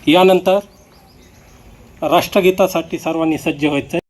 यानंतर राष्ट्रगीतासाठी सर्वांनी सज्ज व्हायचं आहे.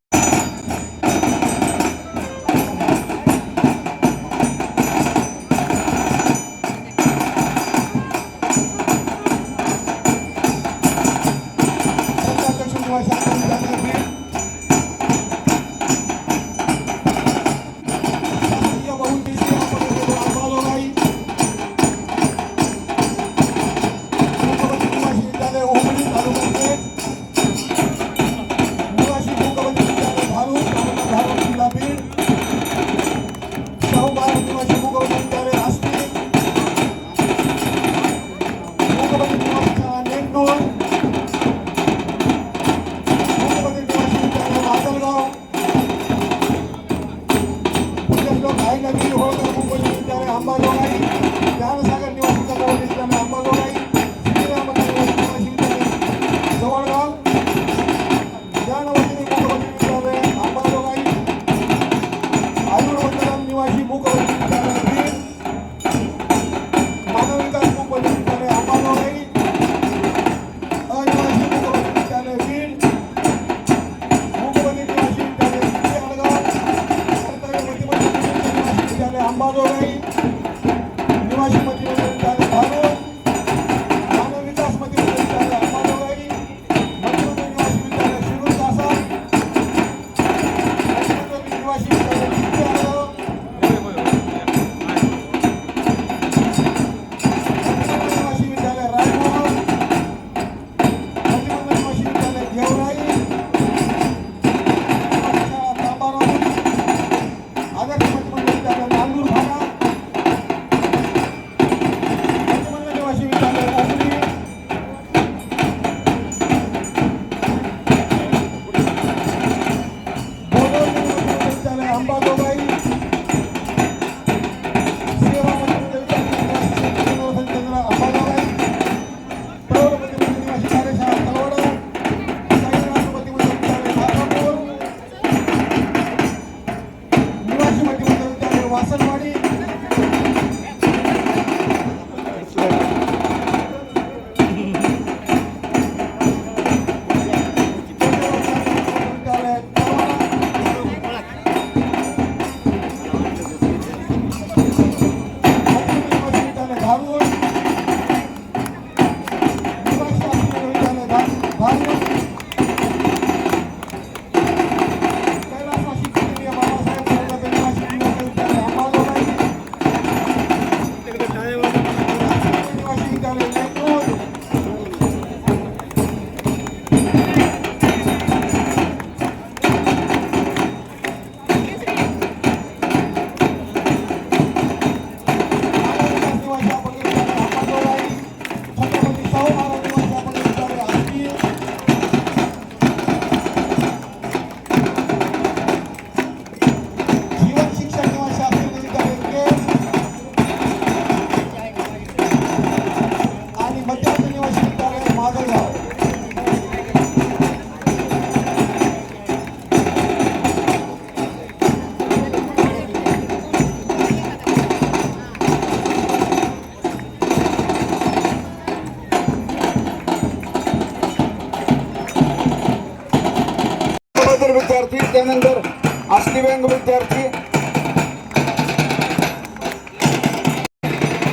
विद्यार्थी, त्यानंतर आष्टीव्यंग विद्यार्थी,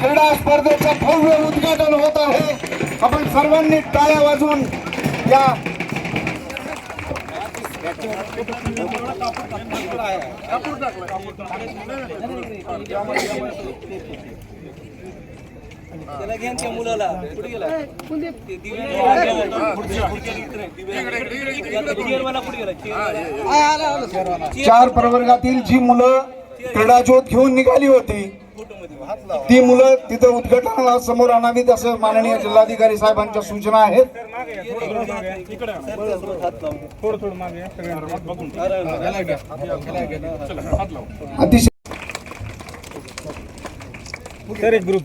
क्रीडा स्पर्धेचं भव्य उद्घाटन होत आहे. आपण सर्वांनी टाळ्या वाजवून या मुलाला चार प्रवर्गातील जी मुलं क्रीडाज्योत घेऊन निघाली होती ती मुलं तिथं उद्घाटनाला समोर आणावीत असं माननीय जिल्हाधिकारी साहेबांच्या सूचना आहेत. अतिशय ग्रुप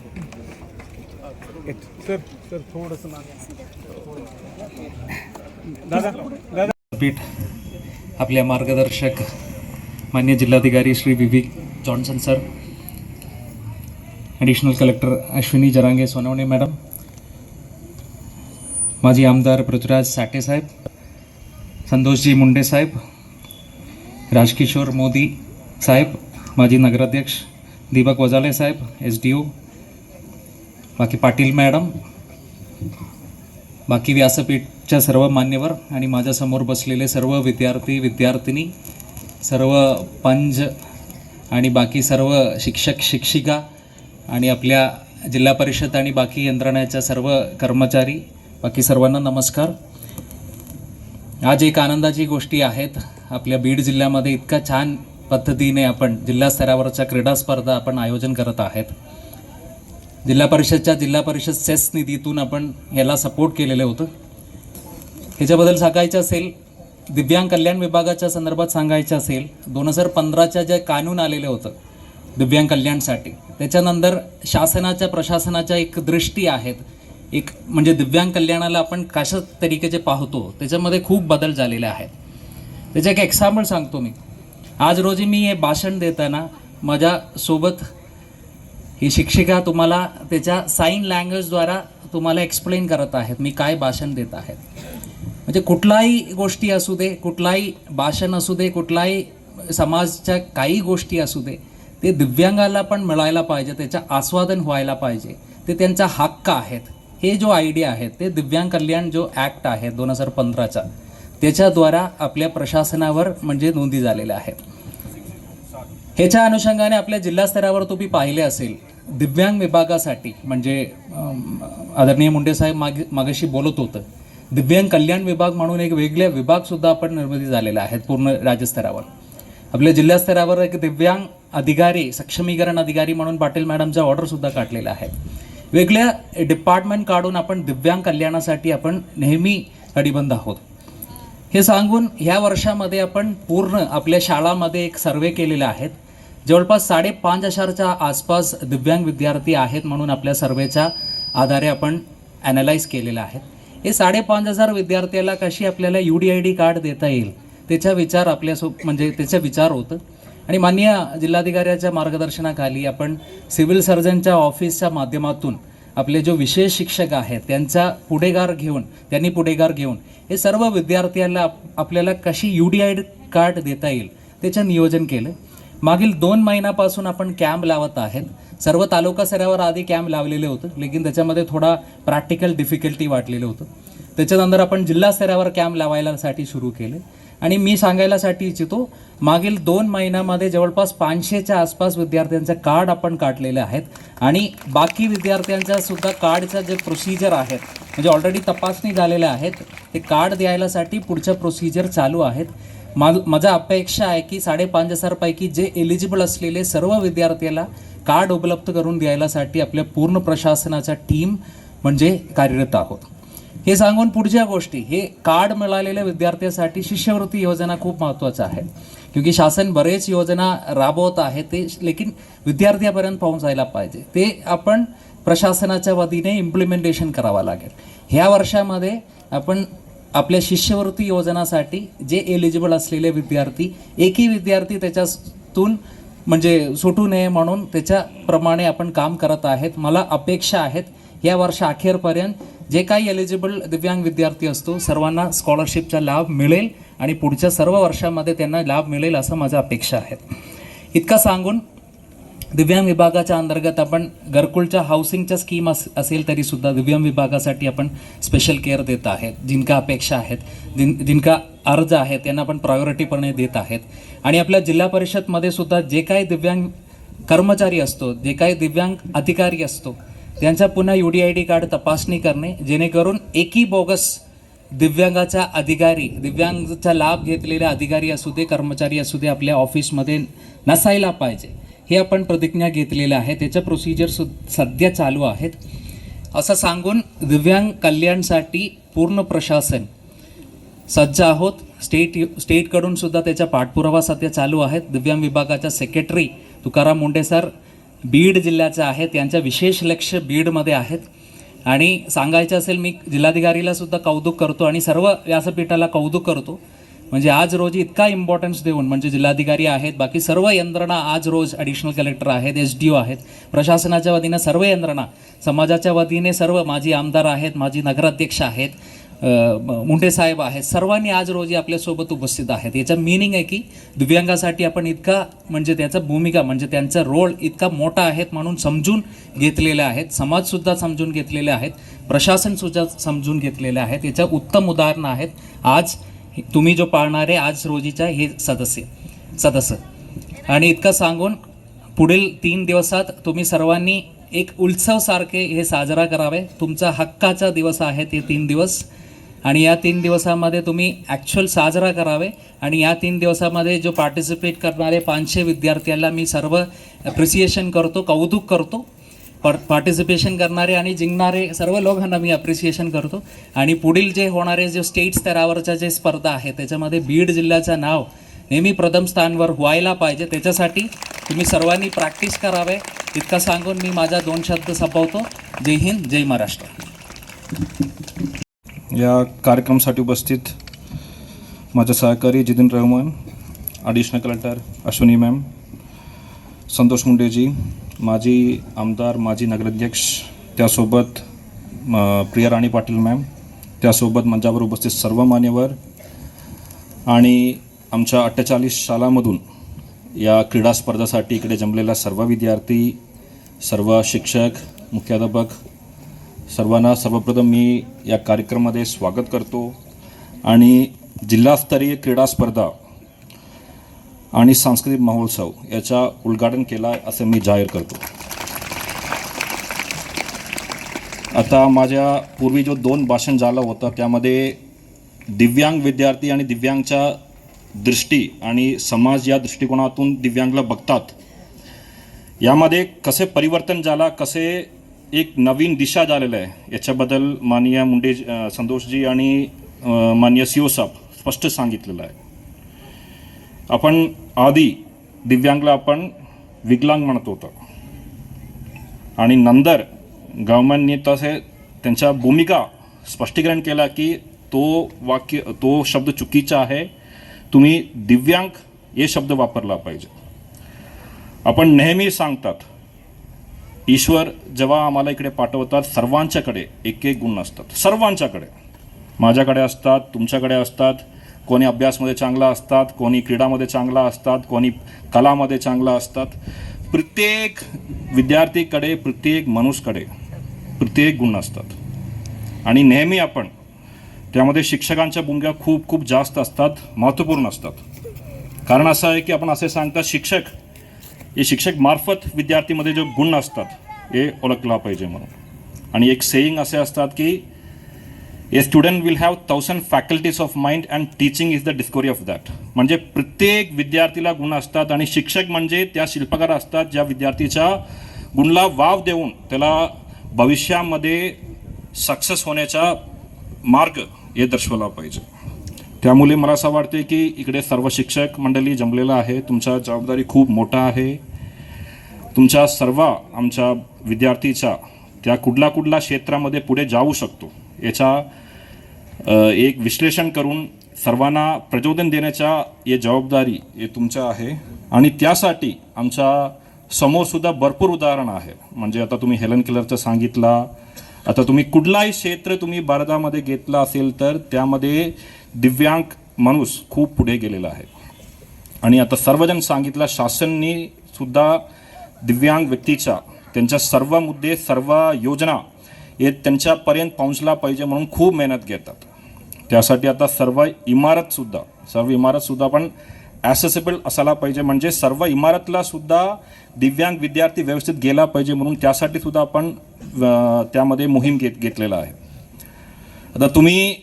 सर थोडस पीठ आपल्या मार्गदर्शक माननीय जिल्हाधिकारी Shri Vivek Johnson sir, additional collector Ashwini Jarange Sonawane madam, माजी आमदार पृथ्वीराज साठे साहेब, संतोषजी मुंडे साहेब, राजकिशोर मोदी साहेब, माजी नगराध्यक्ष दीपक वजाले साहेब, SDO, बाकी पाटील मॅडम, बाकी व्यासपीठच्या सर्व मान्यवर आणि माझ्यासमोर बसलेले सर्व विद्यार्थी विद्यार्थिनी, सर्व पंच आणि बाकी सर्व शिक्षक शिक्षिका आणि आपल्या जिल्हा परिषद आणि बाकी यंत्रणेच्या सर्व कर्मचारी, बाकी सर्वांना नमस्कार. आज एक आनंदाची गोष्टी आहेत. आपल्या बीड जिल्ह्यामध्ये इतका छान पद्धतीने आपण जिल्हा स्तरावरच्या क्रीडा स्पर्धा आपण आयोजन करत आहेत. जिल्हा परिषद सेस निधीतून आपण याला सपोर्ट केलेलं होतं. ह्याच्याबद्दल सांगायचं असेल, दिव्यांग कल्याण विभागाच्या संदर्भात सांगायचं असेल, 2015च्या जे कानून आलेलं होतं दिव्यांग कल्याणसाठी, त्याच्यानंतर शासनाच्या प्रशासनाच्या एक दृष्टी आहेत, एक म्हणजे दिव्यांग कल्याणाला आपण कशा तरीकेचे पाहतो त्याच्यामध्ये खूप बदल झालेले आहेत. त्याचं एक एक्झाम्पल सांगतो मी. आज रोजी मी हे भाषण देताना माझ्यासोबत ही शिक्षिका तुम्हाला त्याच्या साईन लँग्वेजद्वारा तुम्हाला एक्सप्लेन करत आहेत मी काय भाषण देत आहेत. म्हणजे कुठलाही गोष्टी असू दे, कुठलाही भाषण असू दे, कुठलाही समाजच्या काही गोष्टी असू दे, ते दिव्यांगाला पण मिळायला पाहिजे, त्याचं आस्वादन व्हायला पाहिजे, ते त्यांचा हक्क आहेत. हे जो आयडिया आहे ते दिव्यांग कल्याण जो ॲक्ट आहे 2015चा, त्याच्याद्वारा आपल्या प्रशासनावर म्हणजे नोंदी झालेल्या आहेत. ह्याच्या अनुषंगाने आपल्या जिल्हा स्तरावर तुम्ही पाहिले असेल, दिव्यांग विभागासाठी म्हणजे आदरणीय मुंडे साहेब मागाशी बोलत होतं, दिव्यांग कल्याण विभाग म्हणून एक वेगळे विभागसुद्धा आपण निर्मिती झालेले आहेत पूर्ण राज्यस्तरावर. आपल्या जिल्हा स्तरावर एक दिव्यांग अधिकारी, सक्षमीकरण अधिकारी म्हणून पाटील मॅडमचा ऑर्डरसुद्धा काढलेला आहे. वेगळ्या डिपार्टमेंट काढून आपण दिव्यांग कल्याणासाठी आपण नेहमी कटिबद्ध आहोत. हे सांगून ह्या वर्षामध्ये आपण पूर्ण आपल्या शाळामध्ये एक सर्वे केलेला आहे. जवळपास 5,500च्या आसपास दिव्यांग विद्यार्थी आहेत म्हणून आपल्या सर्वेच्या आधारे आपण ॲनालाइज केलेलं आहे. हे 5,500 विद्यार्थ्याला कशी आपल्याला UDID कार्ड देता येईल त्याचा विचार म्हणजे त्याचा विचार होतं. आणि माननीय जिल्हाधिकाऱ्याच्या मार्गदर्शनाखाली आपण सिव्हिल सर्जनच्या ऑफिसच्या माध्यमातून आपले जो विशेष शिक्षक आहेत त्यांनी पुढेगार घेऊन हे सर्व विद्यार्थ्यांना आपल्याला कशी UDID कार्ड देता येईल त्याचं नियोजन केलं. मागील 2 महिन्यापासून आपण कॅम्प लावत आहेत. सर्व तालुका स्तरावर आधी कॅम्प लावलेले होतं, लेकिन त्याच्यामध्ये थोडा प्रॅक्टिकल डिफिकल्टी वाटलेलं होतं. त्याच्यानंतर आपण जिल्हा स्तरावर कॅम्प लावायलासाठी सुरू केले. आणि मी सांगायलासाठी इच्छितो, मागील 2 महिन्यामध्ये जवळपास 500च्या आसपास विद्यार्थ्यांचं कार्ड आपण काढलेले आहेत. आणि बाकी विद्यार्थ्यांचा सुद्धा कार्डचं जे प्रोसिजर आहेत म्हणजे ऑलरेडी तपासणी झालेल्या आहेत, ते कार्ड द्यायलासाठी पुढच्या प्रोसिजर चालू आहेत. माझा अपेक्षा आहे की 5,500 पैकी जे एलिजिबल असलेले सर्व विद्यार्थ्याला कार्ड उपलब्ध करून द्यायलासाठी आपल्या पूर्ण प्रशासनाचा टीम म्हणजे कार्यरत आहोत. हे सांगून पुढच्या गोष्टी, हे कार्ड मिळालेल्या विद्यार्थ्यांसाठी शिष्यवृत्ती योजना खूप महत्त्वाचं आहे. क्योंकि शासन बरेच योजना राबवत आहे, ते लेकिन विद्यार्थ्यापर्यंत पोहोचायला पाहिजे. ते आपण प्रशासनाच्या वतीने इम्प्लिमेंटेशन करावं लागेल. ह्या वर्षामध्ये आपण आपल्या शिष्यवृत्ती योजनासाठी जे एलिजिबल असलेले विद्यार्थी, एकही विद्यार्थी त्याच्यातून म्हणजे सुटू नये म्हणून त्याच्याप्रमाणे आपण काम करत आहेत. मला अपेक्षा आहेत या वर्ष अखेरपर्यंत जे काही एलिजिबल दिव्यांग विद्यार्थी असतो सर्वांना स्कॉलरशिपचा लाभ मिळेल आणि पुढच्या सर्व वर्षामध्ये त्यांना लाभ मिळेल असं माझं अपेक्षा आहे. इतका सांगून दिव्यांग विभागाच्या अंतर्गत आपण घरकुलच्या हाऊसिंगच्या स्कीम असेल तरीसुद्धा दिव्यांग विभागासाठी आपण स्पेशल केअर देत आहेत. जिनका अपेक्षा आहेत, जिनका अर्ज आहे त्यांना आपण प्रायोरिटीपणे देत आहेत. आणि आपल्या जिल्हा परिषदमध्ये सुद्धा जे काही दिव्यांग कर्मचारी असतो, जे काही दिव्यांग अधिकारी असतो, त्यांचा पुन्हा UDID कार्ड तपासणी करणे, जेणेकरून एकही बोगस दिव्यांगाचा अधिकारी, दिव्यांगाचा लाभ घेतलेले अधिकारी असू दे, कर्मचारी असू दे, आपल्या ऑफिसमध्ये नसायला पाहिजे. हे आपण प्रतिज्ञा घेतलेलं आहे. त्याचं प्रोसिजर सध्या चालू आहेत. असं सांगून दिव्यांग कल्याणसाठी पूर्ण प्रशासन सज्ज आहोत. स्टेटकडून सुद्धा त्याचा पाठपुरावा सध्या चालू आहे. दिव्यांग विभागाचा सेक्रेटरी तुकाराम मुंडे सर बीड जिल्ह्याचे आहेत, त्यांचं विशेष लक्ष बीडमध्ये आहेत. आणि सांगायचं असेल, मी जिल्हाधिकारीला सुद्धा कौतुक करतो आणि सर्व व्यासपीठाला कौतुक करतो. म्हणजे आज रोजी इतका इम्पॉर्टन्स देऊन, म्हणजे जिल्हाधिकारी आहेत, बाकी सर्व यंत्रणा आज रोज ॲडिशनल कलेक्टर आहेत, SDO आहेत, प्रशासनाच्या वतीनं सर्व यंत्रणा, समाजाच्या वतीने सर्व माजी आमदार आहेत, माजी नगराध्यक्ष आहेत, मुंडे साहेब आहेत, सर्वांनी आज रोजी आपल्यासोबत उपस्थित आहेत. याचं मिनिंग आहे की दिव्यांगासाठी आपण इतका, म्हणजे त्याचा भूमिका, म्हणजे त्यांचा रोल इतका मोठा आहेत म्हणून समजून घेतलेले आहेत, समाजसुद्धा समजून घेतलेले आहेत, प्रशासनसुद्धा समजून घेतलेले आहेत. याचं उत्तम उदाहरण आहेत आज तुम्ही जो पाळणारे आज रोजीच्या हे सदस्य. आणि इतकं सांगून पुढील 3 दिवसात तुम्ही सर्वांनी एक उत्सवसारखे हे साजरा करावे. तुमचा हक्काचा दिवस आहे ते 3 दिवस, आणि या 3 दिवसामध्ये तुम्ही ॲक्च्युअल साजरा करावे. आणि या 3 दिवसामध्ये जो पार्टिसिपेट करणारे 500 विद्यार्थ्यांना मी सर्व अप्रिसिएशन करतो, कौतुक करतो. पार्टिसिपेशन करणारे आणि जिंकणारे सर्व लोकांना मी अप्रिसिएशन करतो. आणि पुढील जे होणारे जे स्टेट स्तरावरच्या जे स्पर्धा आहे त्याच्यामध्ये बीड जिल्ह्याचं नाव नेहमी प्रथम स्थानावर व्हायला पाहिजे. त्याच्यासाठी तुम्ही सर्वांनी प्रॅक्टिस करावे. इतकं सांगून मी माझा 2 शब्द संपवतो. जय हिंद, जय महाराष्ट्र. या कार्यक्रमासाठी उपस्थित माझे सहकारी Jiten Rahman, additional collector Ashwini ma'am, Santosh Munde ji, माजी आमदार, माजी नगराध्यक्ष, त्यासोबत प्रिया राणी पाटील मॅम, त्यासोबत मंचावर उपस्थित सर्व मान्यवर आणि आमच्या 48 शाळांमधून या क्रीडा स्पर्धासाठी इकडे जमलेला सर्व विद्यार्थी, सर्व शिक्षक, मुख्याध्यापक, सर्वांना सर्वप्रथम मी या कार्यक्रमामध्ये स्वागत करतो. आणि जिल्हास्तरीय क्रीडा स्पर्धा आणि सांस्कृतिक महोत्सव याचा उद्घाटन केला असं मी जाहीर करतो. आता माझ्या पूर्वी जो 2 भाषण झालं होतं त्यामध्ये दिव्यांग विद्यार्थी आणि दिव्यांगच्या दृष्टी आणि समाज या दृष्टिकोनातून दिव्यांगला बघतात, यामध्ये कसे परिवर्तन झाला, कसे एक नवीन दिशा झालेलं आहे, याच्याबद्दल माननीय मुंडे संतोषजी आणि माननीय CO साहेब स्पष्ट सांगितलेलं आहे. आपण आधी दिव्यांगला आपण विकलांग म्हणत होतो आणि नंतर गव्हर्नमेंटने तसे त्यांच्या भूमिका स्पष्टीकरण केला की तो शब्द चुकीचा आहे, तुम्ही दिव्यांग हे शब्द वापरला पाहिजे. आपण नेहमी सांगतात, ईश्वर जेव्हा आम्हाला इकडे पाठवतात सर्वांच्याकडे एक गुण असतात, सर्वांच्याकडे. माझ्याकडे असतात, तुमच्याकडे असतात, कोणी अभ्यासमध्ये चांगला असतात, कोणी क्रीडामध्ये चांगला असतात, कोणी कलामध्ये चांगला असतात. प्रत्येक विद्यार्थीकडे, प्रत्येक मनुष्याकडे प्रत्येक गुण असतात आणि नेहमी आपण त्यामध्ये शिक्षकांच्या भूमिका खूप खूप जास्त असतात, महत्त्वपूर्ण असतात. कारण असं आहे की आपण असे सांगतात शिक्षक मार्फत विद्यार्थीमध्ये जो गुण असतात हे ओळखला पाहिजे म्हणून. आणि एक सेईंग असे असतात की a student will have 1000 faculties of mind and teaching is the discovery of that. म्हणजे प्रत्येक विद्यार्थीला गुण असतात आणि शिक्षक म्हणजे त्या शिल्पकार असतात ज्या विद्यार्थीच्या गुणला वाव देऊन त्याला भविष्यामध्ये सक्सेस होण्याचा मार्ग हे दर्शवला पाहिजे. त्यामुळे मला असं वाटते की इकडे सर्व शिक्षक मंडळी जमलेलं आहे, तुमचा जबाबदारी खूप मोठा आहे. तुमच्या सर्व आमच्या विद्यार्थीचा त्या कुठल्या क्षेत्रामध्ये पुढे जाऊ शकतो याचा एक विश्लेषण करून सर्वांना प्रचोदन देण्याचा हे जबाबदारी हे तुमच्या आहे. आणि त्यासाठी आमच्या समोरसुद्धा भरपूर उदाहरण आहे. म्हणजे आता तुम्ही हेलन केलरचं सांगितला, आता तुम्ही कुठलाही क्षेत्र तुम्ही भारतामध्ये घेतला असेल तर त्यामध्ये दिव्यांग माणूस खूप पुढे गेलेला आहे. आणि आता सर्वजण सांगितलं, शासनाने सुद्धा दिव्यांग व्यक्तीच्या त्यांच्या सर्व मुद्दे, सर्व योजना हे त्यांच्यापर्यंत पोहोचला पाहिजे म्हणून खूप मेहनत घेतात. त्यासाठी आता सर्व इमारतसुद्धा पण ॲसेसेबल असायला पाहिजे. म्हणजे सर्व इमारतला सुद्धा दिव्यांग विद्यार्थी व्यवस्थित गेला पाहिजे म्हणून त्यासाठी सुद्धा आपण त्यामध्ये मोहीम घेतलेला आहे. आता तुम्ही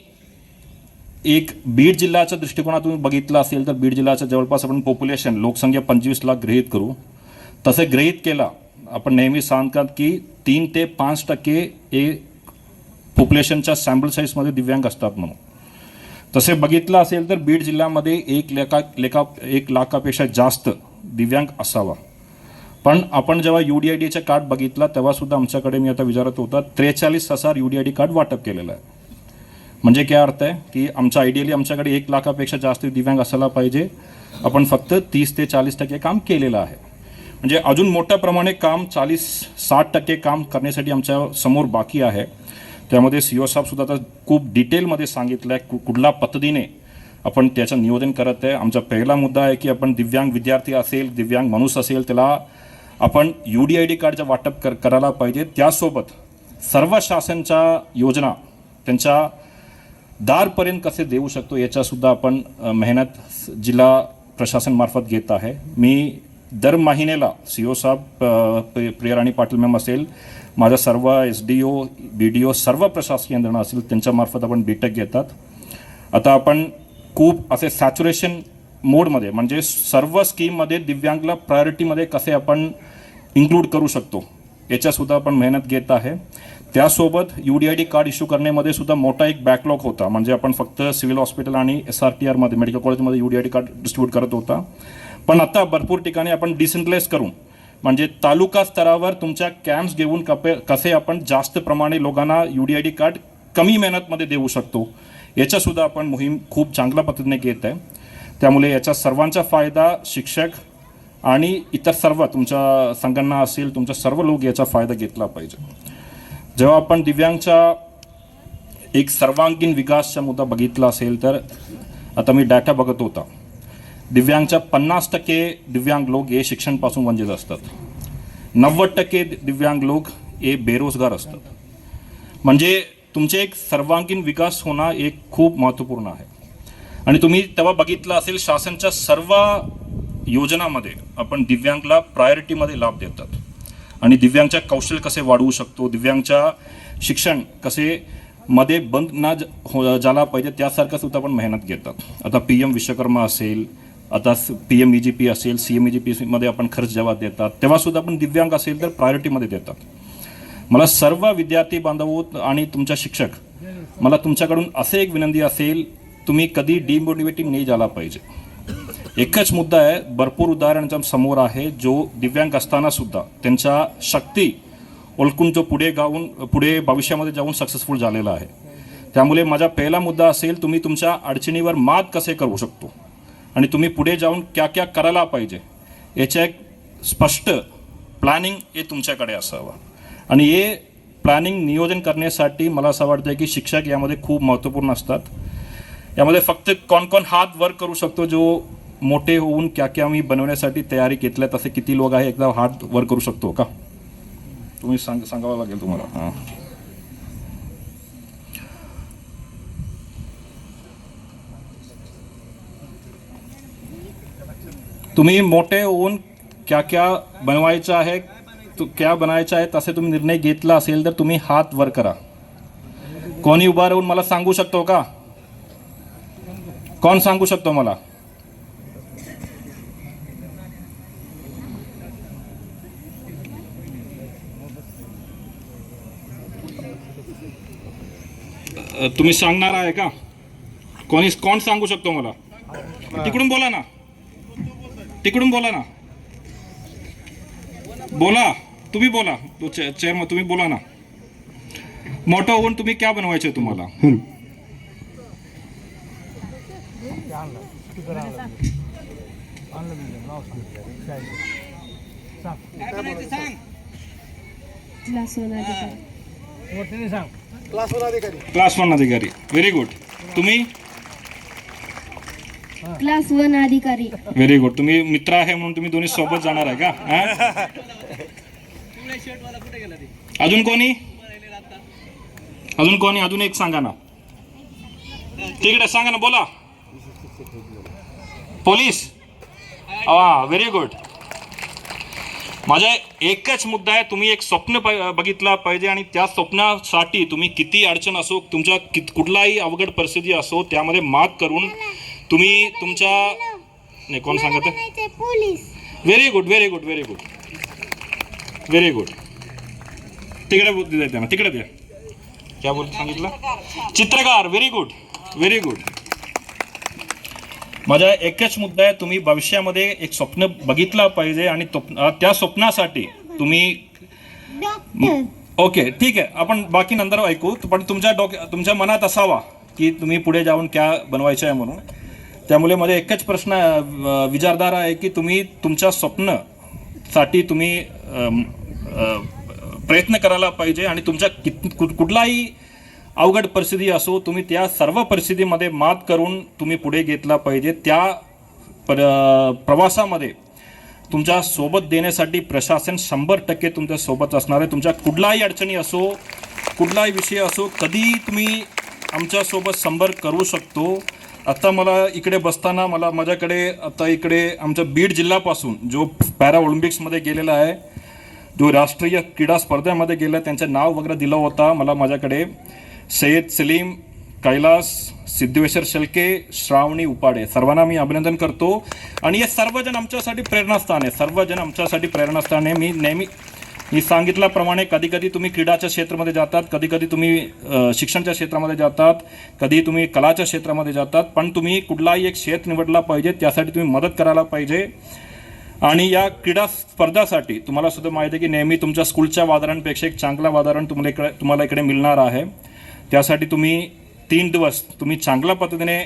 एक बीड जिल्ह्याच्या दृष्टिकोनातून बघितलं असेल तर बीड जिल्ह्याचं जवळपास आपण पॉप्युलेशन लोकसंख्या 25 लाख गृहीत करू. तसे गृहीत केला आपण नेहमी सांगतात की 3 ते 5% हे पॉप्युलेशनच्या सॅम्पल साईजमध्ये दिव्यांग असतात म्हणून. तसे बघितलं असेल तर बीड जिल्ह्यामध्ये 1 लाखापेक्षा जास्त दिव्यांग असावा. पण आपण जेव्हा UDIDचं कार्ड बघितला तेव्हासुद्धा आमच्याकडे मी आता विचारत होता 43,000 UDID कार्ड वाटप केलेलं आहे. म्हणजे काय अर्थ आहे की आमचा आयडियली आमच्याकडे 1 लाखापेक्षा जास्त दिव्यांग असायला पाहिजे. आपण फक्त 30 ते 40% काम केलेलं आहे. म्हणजे अजून मोठ्या प्रमाणे काम 40-60% काम करण्यासाठी आमच्या समोर बाकी आहे. त्यामध्ये CEO साहेबसुद्धा आता खूप डिटेलमध्ये सांगितलं आहे कुठल्या पद्धतीने आपण त्याचं नियोजन करत आहे. आमचा पहिला मुद्दा आहे की आपण दिव्यांग विद्यार्थी असेल, दिव्यांग माणूस असेल, त्याला आपण UDID कार्डचं वाटप करायला पाहिजे. त्यासोबत सर्व शासनच्या योजना त्यांच्या दारपर्यंत कसे देऊ शकतो याच्यासुद्धा आपण मेहनत जिल्हा प्रशासनमार्फत घेत आहे. मी दर महिन्याला CEO साहेब, प्रियराणी पाटील मॅम असेल, माझा सर्व SDO, BDO, सर्व प्रशासकीय यंत्रणा असेल, त्यांच्यामार्फत आपण बैठक घेतात. आता आपण खूप असे सॅच्युरेशन मोडमध्ये म्हणजे सर्व स्कीममध्ये दिव्यांगला प्रायोरिटीमध्ये कसे आपण इन्क्लूड करू शकतो याच्यासुद्धा आपण मेहनत घेत आहे. त्यासोबत UDID कार्ड इश्यू करण्यामध्ये सुद्धा मोठा एक बॅकलॉग होता. म्हणजे आपण फक्त सिव्हिल हॉस्पिटल आणि SRTRमध्ये मेडिकल कॉलेजमध्ये UDID कार्ड डिस्ट्रीब्यूट करत होता. पण आता भरपूर ठिकाणी आपण डिसेंट्रलाइज करून म्हणजे तालुका स्तरावर तुमच्या कॅम्प्स घेऊन कसे आपण जास्त प्रमाणे लोकांना UDID कार्ड कमी मेहनतमध्ये देऊ शकतो याच्यासुद्धा आपण मोहीम खूप चांगल्या पद्धतीने घेत आहे. त्यामुळे याचा सर्वांचा फायदा शिक्षक आणि इतर सर्व तुमच्या संघटना असेल, तुमच्या सर्व लोक याचा फायदा घेतला पाहिजे. जेव्हा आपण दिव्यांगचा एक सर्वांगीण विकासचा मुद्दा बघितला असेल तर आता मी डाटा बघत होता. दिव्यांगच्या 50% दिव्यांग लोक हे शिक्षणापासून वंचित असतात. 90% दिव्यांग लोक हे बेरोजगार असतात. म्हणजे तुमचे एक सर्वांगीण विकास होणं एक खूप महत्त्वपूर्ण आहे. आणि तुम्ही तेव्हा बघितलं असेल शासनच्या सर्व योजनामध्ये आपण दिव्यांगला प्रायोरिटीमध्ये लाभ देतात. आणि दिव्यांगच्या कौशल्य कसे वाढवू शकतो, दिव्यांगच्या शिक्षण कसे मध्ये बंद ना झाला पाहिजे त्यासारखं सुद्धा आपण मेहनत घेतात. आता PM विश्वकर्मा असेल, आता PM EGP असेल, CM EGPमध्ये आपण खर्च जेव्हा देतात तेव्हासुद्धा आपण दिव्यांग असेल तर प्रायोरिटीमध्ये देतात. मला सर्व विद्यार्थी बांधव आणि तुमच्या शिक्षक, मला तुमच्याकडून असे एक विनंती असेल, तुम्ही कधी डिमोटिवेटिंग नाही झाला पाहिजे. एकच मुद्दा आहे, भरपूर उदाहरण समोर आहे जो दिव्यांग असताना सुद्धा त्यांच्या शक्ती ओळखून जो पुढे भविष्यामध्ये जाऊन सक्सेसफुल झालेला आहे. त्यामुळे माझा पहिला मुद्दा असेल, तुम्ही तुमच्या अडचणीवर मात कसे करू शकतो आणि तुम्ही पुढे जाऊन क्या करायला पाहिजे याचं एक स्पष्ट प्लॅनिंग हे तुमच्याकडे असावं. आणि हे प्लॅनिंग नियोजन करण्यासाठी मला असं वाटतं की शिक्षक यामध्ये खूप महत्त्वपूर्ण असतात. यामध्ये फक्त कोण हात वर करू शकतो जो मोठे होऊन क्या मी बनवण्यासाठी तयारी घेतल्या तसे किती लोक आहे एकदा हात वर करू शकतो का? तुम्ही सांगावं लागेल तुम्हाला. हां, तुम्ही मोठे होऊन क्या बनवायचं आहे, क्या बनायचं आहे तसे तुम्ही निर्णय घेतला असेल तर तुम्ही हात वर करा. कोणी उभा राहून मला सांगू शकतो का? कोण सांगू शकतो मला? तुम्ही सांगणार आहे का? कोण सांगू शकतो मला? तिकडून बोला ना, तिकडून बोला ना, बोला, तुम्ही बोला, तो चेअरमन तुम्ही बोला ना. मोठं होऊन तुम्ही क्या बनवायचं तुम्हाला? क्लास 1 अधिकारी. Very good. तुम्ही? क्लास 1 अधिकारी. Very good. तुम्ही मित्र आहे म्हणून तुम्ही दोन्ही सोबत जाणार आहे का? अजून कोणी? अजून एक सांगा ना. तिकडे सांगा ना, बोला. पोलीस. Very good. माझा एकच मुद्दा आहे, तुम्ही एक स्वप्न बघितला पाहिजे आणि त्या स्वप्नासाठी तुम्ही किती अडचण असो, तुमच्या कुठलाही अवघड परिस्थिती असो त्यामध्ये मात करून तुम्ही तुमच्या नाही कोण सांगत? Very good, very good, very good, very good. तिकडे बुद्धी द्या ना, तिकडे द्या. क्या बोल सांगितलं? चित्रकार. Very good, very good. माझा एकच मुद्दा आहे, तुम्ही भविष्यामध्ये एक स्वप्न बघितला पाहिजे आणि त्या स्वप्नासाठी तुम्ही ओके ठीक आहे, आपण बाकी नंतर ऐकू. पण तुमच्या मनात असावा की तुम्ही पुढे जाऊन क्या बनवायचं आहे म्हणून. त्यामुळे माझा एकच प्रश्न विचारधारा आहे की तुम्ही तुमच्या स्वप्नासाठी तुम्ही प्रयत्न करायला पाहिजे आणि तुमच्या कुठलाही अवघड परिस्थिती असो तुम्ही त्या सर्व परिस्थितीमध्ये मात करून तुम्ही पुढे घेतला पाहिजे. त्या प्रवासामध्ये तुमच्या सोबत देण्यासाठी प्रशासन 100% तुमच्या सोबत असणार आहे. तुमच्या कुठलाही अडचणी असो कुठलाही विषय असो कधी तुम्ही आमच्यासोबत संपर्क करू शकतो. आता मला इकडे बसताना माझ्याकडे आता इकडे आमच्या बीड जिल्ह्यापासून जो पॅरा ऑलिम्पिक्समध्ये गेलेला आहे जो राष्ट्रीय क्रीडा स्पर्धेमध्ये गेला त्यांचं नाव वगैरे दिलं होता माझ्याकडे सय्यद सलीम कैलास सिद्धेश्वर शेळके श्रावणी उपाडे सर्वांना मी अभिनंदन करतो. आणि हे सर्वजण आमच्यासाठी प्रेरणास्थान आहे. सर्वजण आमच्यासाठी प्रेरणास्थान आहे. मी नेहमी सांगितल्याप्रमाणे कधी कधी तुम्ही क्रीडाच्या क्षेत्रामध्ये जातात कधी कधी तुम्ही शिक्षणाच्या क्षेत्रामध्ये जातात कधी तुम्ही कलाच्या क्षेत्रामध्ये जातात पण तुम्ही कुठलाही एक क्षेत्र निवडला पाहिजे त्यासाठी तुम्ही मदत करायला पाहिजे. आणि या क्रीडा स्पर्धासाठी तुम्हाला सुद्धा माहिती आहे की नेहमी तुमच्या स्कूलच्या वातावरणापेक्षा एक चांगलं वातावरण तुम्हाला इकडे मिळणार आहे. त्यासाठी तुम्ही 3 दिवस तुम्ही चांगल्या पद्धतीने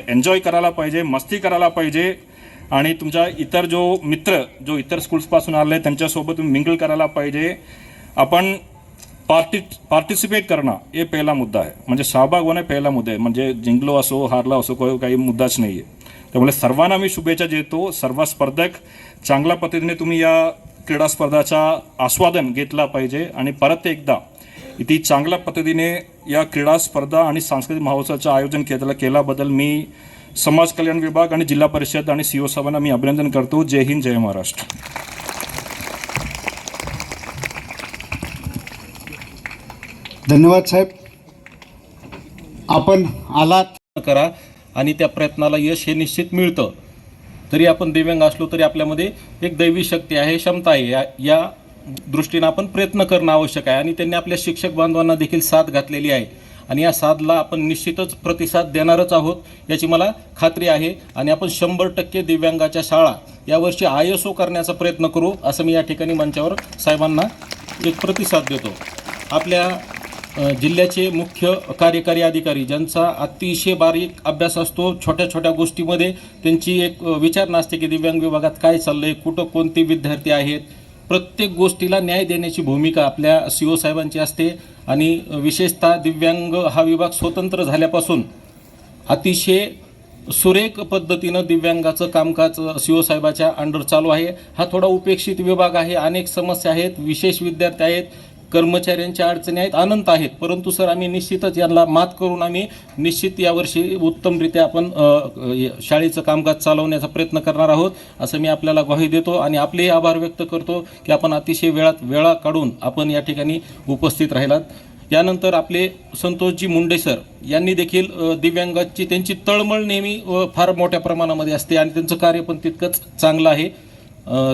एन्जॉय करायला पाहिजे मस्ती करायला पाहिजे. आणि तुमच्या इतर जो इतर स्कूल्सपासून आले त्यांच्यासोबत तुम्ही मिंगल करायला पाहिजे. आपण पार्टिसिपेट करणं हे पहिला मुद्दा आहे. म्हणजे सहभाग होणं पहिला मुद्दा आहे. म्हणजे जिंकलो असो हारला असो काही मुद्दाच नाही आहे. त्यामुळे सर्वांना मी शुभेच्छा देतो. सर्व स्पर्धक चांगल्या पद्धतीने तुम्ही या क्रीडा स्पर्धाचा आस्वादन घेतला पाहिजे. आणि परत एकदा इथे चांगल्या पद्धतीने या क्रीडा स्पर्धा आणि सांस्कृतिक महोत्सवाचं आयोजन केल्याबद्दल मी समाज कल्याण विभाग आणि जिल्हा परिषद आणि CO साहेबांना मी अभिनंदन करतो. जय हिंद जय महाराष्ट्र. धन्यवाद साहेब. आपण आलात करा आणि त्या प्रयत्नाला यश हे निश्चित मिळतं. तरी आपण दिव्यांग असलो तरी आपल्यामध्ये एक दैवी शक्ती आहे क्षमता आहे. या दृष्टीनं आपण प्रयत्न करणं आवश्यक आहे. आणि त्यांनी आपल्या शिक्षक बांधवांना देखील साथ घातलेली आहे आणि या साथला आपण निश्चितच प्रतिसाद देणारच आहोत याची मला खात्री आहे. आणि आपण 100% दिव्यांगाच्या शाळा यावर्षी ISO करण्याचा प्रयत्न करू असं मी या ठिकाणी मंचावर साहेबांना एक प्रतिसाद देतो. आपल्या जिल्ह्याचे मुख्य कार्यकारी अधिकारी ज्यांचा अतिशय बारीक अभ्यास असतो छोट्या छोट्या गोष्टीमध्ये त्यांची एक विचारणा असते की दिव्यांग विभागात काय चाललं आहे कुठं कोणते विद्यार्थी आहेत. प्रत्येक गोष्टीला न्याय देण्याची भूमिका आपल्या CO साहेबांची असते. आणि विशेषतः दिव्यांग हा विभाग स्वतंत्र झाल्यापासून अतिशय सुरेख पद्धतीनं दिव्यांगाचं कामकाज CO साहेबाच्या अंडर चालू आहे. हा थोडा उपेक्षित विभाग आहे. अनेक समस्या आहेत विशेष विद्यार्थी आहेत कर्मचाऱ्यांच्या अडचणी आहेत अनंत आहेत. परंतु सर आम्ही निश्चितच यांना मात करून आम्ही निश्चित यावर्षी उत्तमरित्या आपण शाळेचं कामकाज चालवण्याचा प्रयत्न करणार आहोत असं मी आपल्याला ग्वाही देतो. आणि आपलेही आभार व्यक्त करतो की आपण अतिशय वेळा काढून आपण या ठिकाणी उपस्थित राहिलात. यानंतर आपले संतोषजी मुंडे सर यांनी देखील दिव्यांगाची त्यांची तळमळ नेहमी फार मोठ्या प्रमाणामध्ये असते आणि त्यांचं कार्य पण तितकंच चांगलं आहे.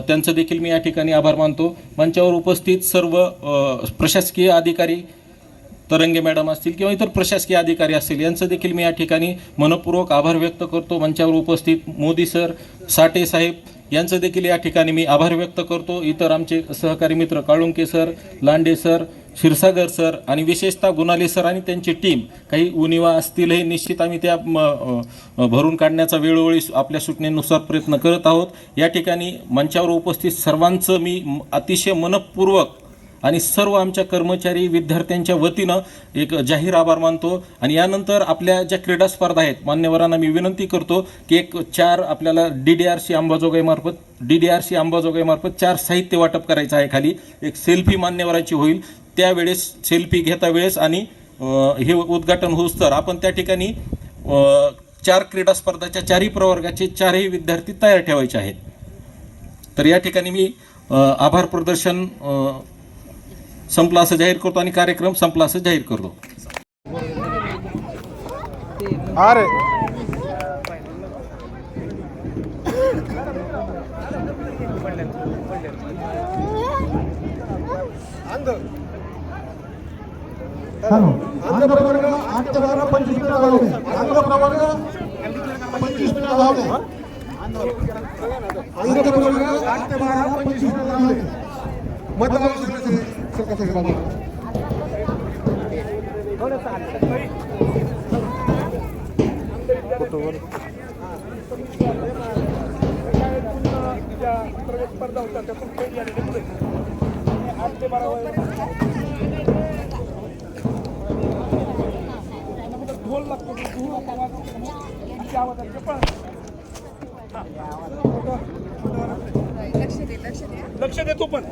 त्यांचं देखील मी या ठिकाणी आभार मानतो. मंचावर उपस्थित सर्व प्रशासकीय अधिकारी तरंगे मॅडम असतील किंवा इतर प्रशासकीय अधिकारी असतील यांचं देखील मी या ठिकाणी मनपूर्वक आभार व्यक्त करतो. मंचावर उपस्थित मोदी सर साठे साहेब यांचं देखील या ठिकाणी मी आभार व्यक्त करतो. इतर आमचे सहकारी मित्र Kalunke sir Lande sir Kshirsagar sir आणि विशेषतः गुणाले सर आणि त्यांची टीम काही उणिवा असतील हे निश्चित आम्ही त्या भरून काढण्याचा वेळोवेळी आपल्या सूचनेनुसार प्रयत्न करत आहोत. या ठिकाणी मंचावर उपस्थित सर्वांचं मी अतिशय मनपूर्वक आणि सर्व आमच्या कर्मचारी विद्यार्थ्यांच्या वतीनं एक जाहीर आभार मानतो. आणि यानंतर आपल्या ज्या क्रीडा स्पर्धा आहेत मान्यवरांना मी विनंती करतो की एक 4 आपल्याला DDRC अंबाजोगाईमार्फत 4 साहित्य वाटप करायचं आहे. खाली एक सेल्फी मान्यवरांची होईल त्यावेळेस सेल्फी घेता वेळेस आणि हे उद्घाटन होऊस तर आपण त्या ठिकाणी 4 क्रीडा स्पर्धाच्या 4ही प्रवर्गाचे 4ही विद्यार्थी तयार ठेवायचे आहेत. तर या ठिकाणी मी आभार प्रदर्शन संपला असं जाहीर करतो आणि कार्यक्रम संपला असं जाहीर करतो. अंग प्रवर्ग 8 ते 12 25 मिनिटं धावले. अंग प्रवर्ग 25 मिनिटं धावले. अंग प्रवर्ग 8 ते 12 25 मिनिटं धावले. मतदान स्पर्धा होतात त्यातून खेळ आलेले मुले 8 ते 12 ढोल लागतो आवाजाचे पण लक्ष दे तू पण